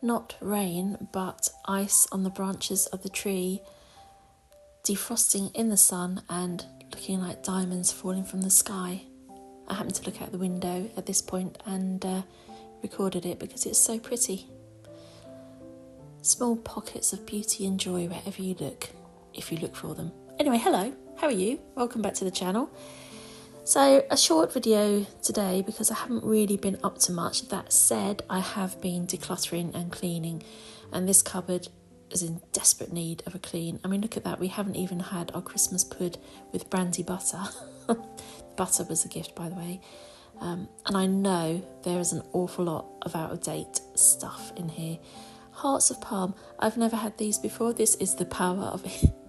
not rain, but ice on the branches of the tree, defrosting in the sun and looking like diamonds falling from the sky. I happened to look out the window at this point and recorded it because it's so pretty. Small pockets of beauty and joy wherever you look, if you look for them. Anyway, hello, how are you? Welcome back to the channel. So a short video today because I haven't really been up to much. That said, I have been decluttering and cleaning, and this cupboard is in desperate need of a clean. I mean, look at that, we haven't even had our Christmas pud with brandy butter. Butter was a gift, by the way. And I know there is an awful lot of out-of-date stuff in here. Hearts of palm, I've never had these before. This is the power of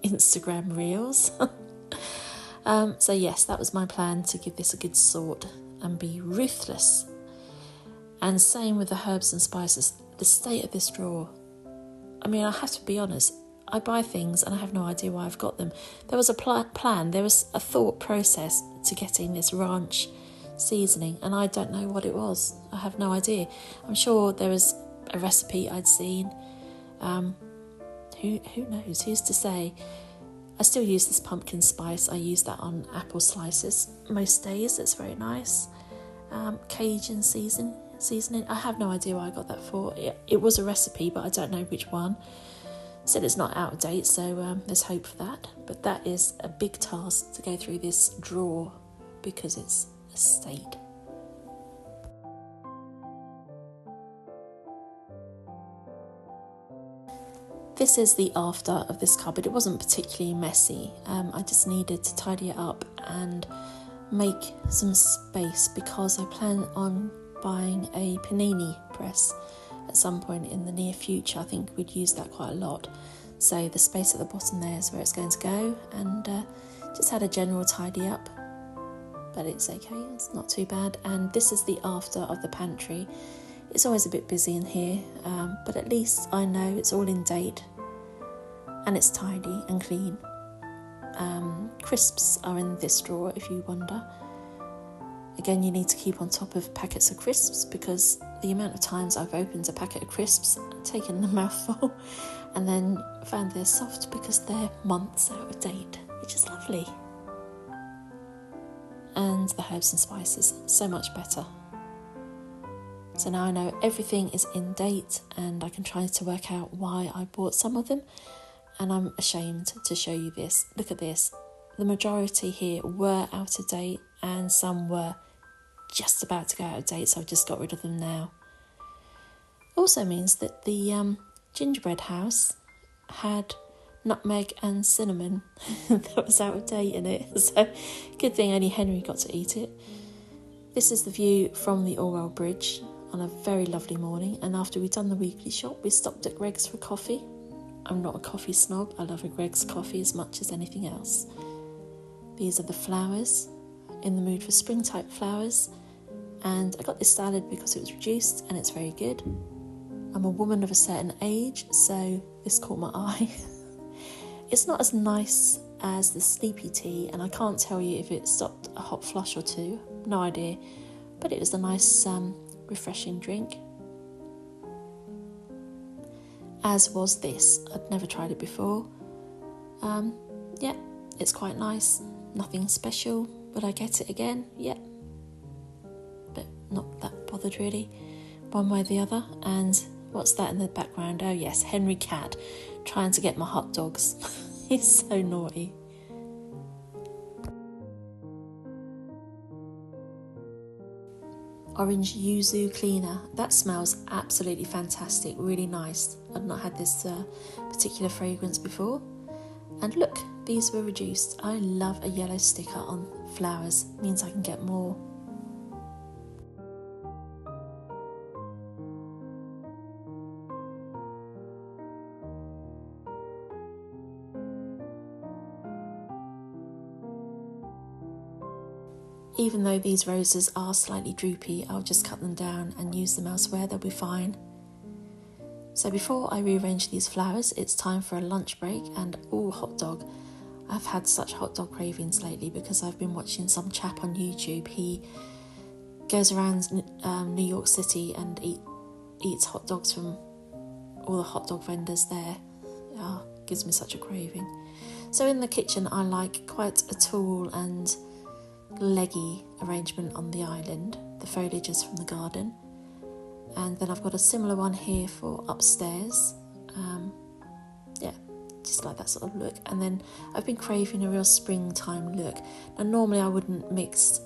Instagram Reels. So yes, that was my plan, to give this a good sort and be ruthless. And same with the herbs and spices. The state of this drawer. I mean, I have to be honest, I buy things and I have no idea why I've got them. There was a plan, there was a thought process to getting this ranch seasoning, and I don't know what it was. I have no idea. I'm sure there was a recipe I'd seen. Who knows? Who's to say? I still use this pumpkin spice. I use that on apple slices most days. It's very nice. Cajun seasoning. I have no idea where I got that for. It was a recipe, but I don't know which one. Said it's not out of date, so there's hope for that. But that is a big task to go through this drawer because it's a state. This is the after of this cupboard. It wasn't particularly messy. I just needed to tidy it up and make some space because I plan on buying a panini press at some point in the near future. I think we'd use that quite a lot. So the space at the bottom there is where it's going to go, and just had a general tidy up. But it's okay, it's not too bad. And this is the after of the pantry. It's always a bit busy in here, but at least I know it's all in date and it's tidy and clean. Crisps are in this drawer, if you wonder. Again, you need to keep on top of packets of crisps because the amount of times I've opened a packet of crisps, taken the mouthful, and then found they're soft because they're months out of date, which is lovely. And the herbs and spices, so much better. So now I know everything is in date and I can try to work out why I bought some of them. And I'm ashamed to show you this. Look at this. The majority here were out of date and some were just about to go out of date, so I've just got rid of them now. Also means that the gingerbread house had nutmeg and cinnamon that was out of date in it. So good thing only Henry got to eat it. This is the view from the Orwell Bridge on a very lovely morning, and after we'd done the weekly shop we stopped at Greg's for coffee. I'm not a coffee snob, I love a Greg's coffee as much as anything else. These are the flowers, in the mood for spring type flowers, and I got this salad because it was reduced and it's very good. I'm a woman of a certain age, so this caught my eye. It's not as nice as the sleepy tea, and I can't tell you if it stopped a hot flush or two, no idea, but it was a nice refreshing drink. As was this. I'd never tried it before. Yeah, it's quite nice. Nothing special. Would I get it again? Yeah. But not that bothered really, one way or the other. And what's that in the background? Oh yes, Henry Cat trying to get my hot dogs. He's so naughty. Orange yuzu cleaner. That smells absolutely fantastic, really nice. I've not had this particular fragrance before. And look, these were reduced. I love a yellow sticker on flowers, means I can get more. Even though these roses are slightly droopy, I'll just cut them down and use them elsewhere, they'll be fine. So before I rearrange these flowers, it's time for a lunch break and hot dog. I've had such hot dog cravings lately because I've been watching some chap on YouTube. He goes around New York City and eats hot dogs from all the hot dog vendors there. Gives me such a craving. So in the kitchen I like quite a tall and leggy arrangement on the island. The foliage is from the garden. And then I've got a similar one here for upstairs. Just like that sort of look. And then I've been craving a real springtime look. Now normally I wouldn't mix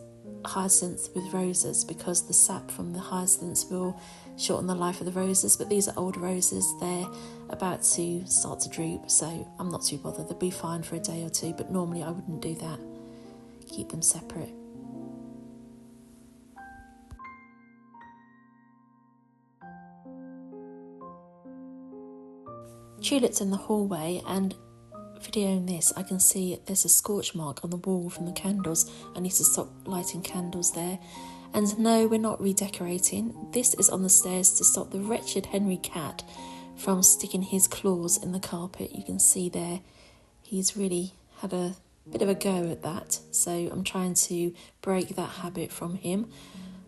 hyacinth with roses because the sap from the hyacinths will shorten the life of the roses, but these are older roses. They're about to start to droop, so I'm not too bothered. They'll be fine for a day or two, but normally I wouldn't do that. Keep them separate. Tulips in the hallway, and videoing this I can see there's a scorch mark on the wall from the candles. I need to stop lighting candles there. And no, we're not redecorating. This is on the stairs to stop the wretched Henry cat from sticking his claws in the carpet. You can see there he's really had a bit of a go at that, so I'm trying to break that habit from him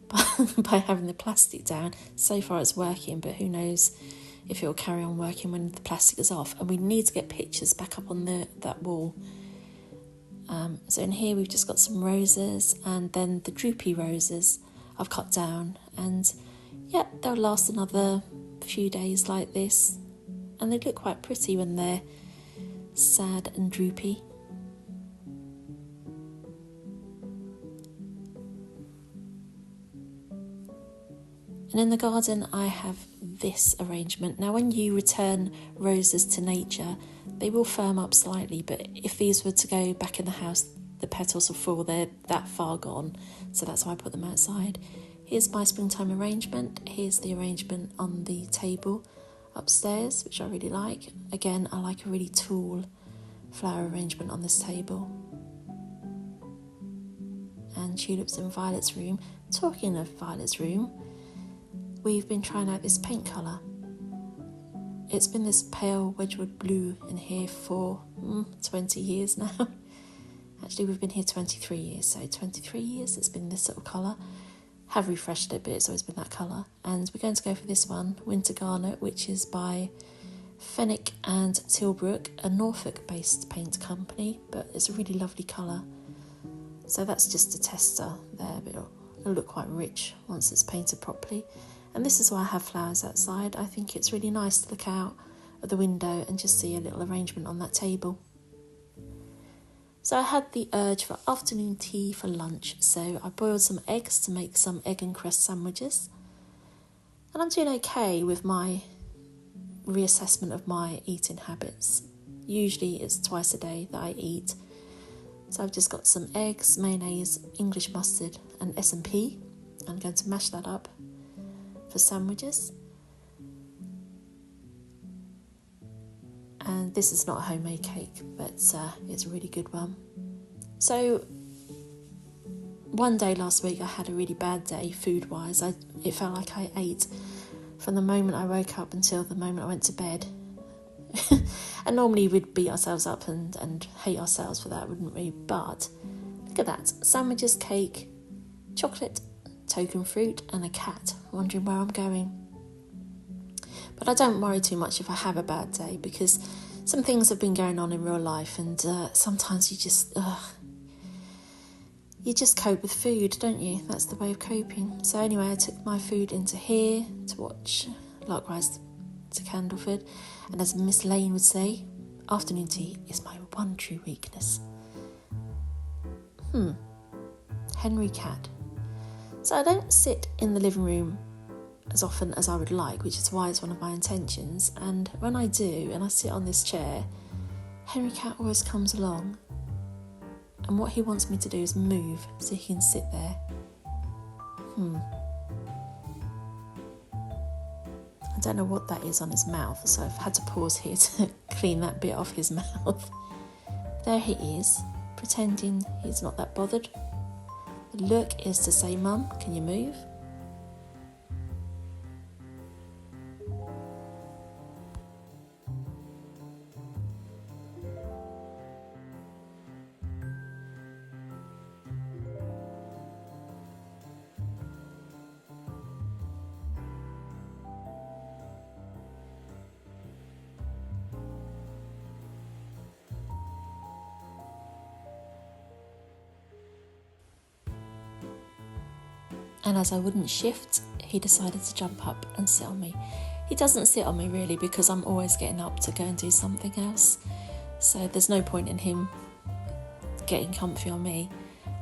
by having the plastic down. So far it's working, but who knows if it'll carry on working when the plastic is off. And we need to get pictures back up on that wall. So in here we've just got some roses, and then the droopy roses I've cut down, and they'll last another few days like this, and they look quite pretty when they're sad and droopy. And in the garden I have this arrangement. Now when you return roses to nature, they will firm up slightly, but if these were to go back in the house, the petals will fall. They're that far gone, so that's why I put them outside. Here's my springtime arrangement. Here's the arrangement on the table upstairs, which I really like. Again, I like a really tall flower arrangement on this table. And tulips in Violet's room. Talking of Violet's room, we've been trying out this paint colour. It's been this pale Wedgwood blue in here for 20 years now. Actually, we've been here 23 years, so 23 years it's been this sort of colour. Have refreshed it, but it's always been that colour. And we're going to go for this one, Winter Garnet, which is by Fenwick and Tilbrook, a Norfolk-based paint company, but it's a really lovely colour. So that's just a tester there, but it'll look quite rich once it's painted properly. And this is why I have flowers outside. I think it's really nice to look out of the window and just see a little arrangement on that table. So I had the urge for afternoon tea for lunch, so I boiled some eggs to make some egg and cress sandwiches. And I'm doing okay with my reassessment of my eating habits. Usually it's twice a day that I eat. So I've just got some eggs, mayonnaise, English mustard and S&P. I'm going to mash that up for sandwiches. And this is not a homemade cake, but it's a really good one. So one day last week I had a really bad day food-wise. It felt like I ate from the moment I woke up until the moment I went to bed. And normally we'd beat ourselves up and hate ourselves for that, wouldn't we? But look at that. Sandwiches, cake, chocolate, token fruit and a cat wondering where I'm going. But I don't worry too much if I have a bad day, because some things have been going on in real life, and sometimes you just cope with food, don't you? That's the way of coping. So anyway, I took my food into here to watch, likewise to Candleford, and as Miss Lane would say, afternoon tea is my one true weakness. Henry Cat. So I don't sit in the living room as often as I would like, which is why it's one of my intentions. And when I do, and I sit on this chair, Henry Cat always comes along. And what he wants me to do is move so he can sit there. I don't know what that is on his mouth, so I've had to pause here to clean that bit off his mouth. There he is, pretending he's not that bothered. The look is to say, Mum, can you move? And as I wouldn't shift, he decided to jump up and sit on me. He doesn't sit on me really because I'm always getting up to go and do something else. So there's no point in him getting comfy on me.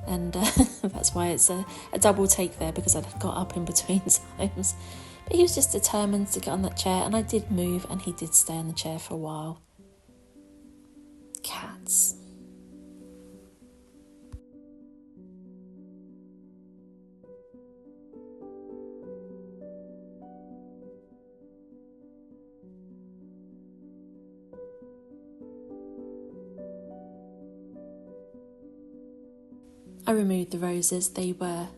And that's why it's a double take there, because I got up in between times. But he was just determined to get on that chair, and I did move and he did stay on the chair for a while. Cats. I removed the roses, they were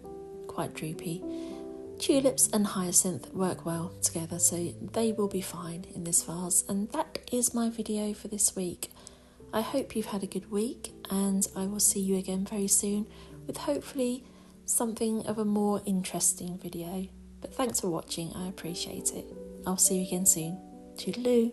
quite droopy. Tulips and hyacinth work well together, so they will be fine in this vase. And that is my video for this week. I hope you've had a good week, and I will see you again very soon with hopefully something of a more interesting video. But thanks for watching, I appreciate it. I'll see you again soon. Toodaloo.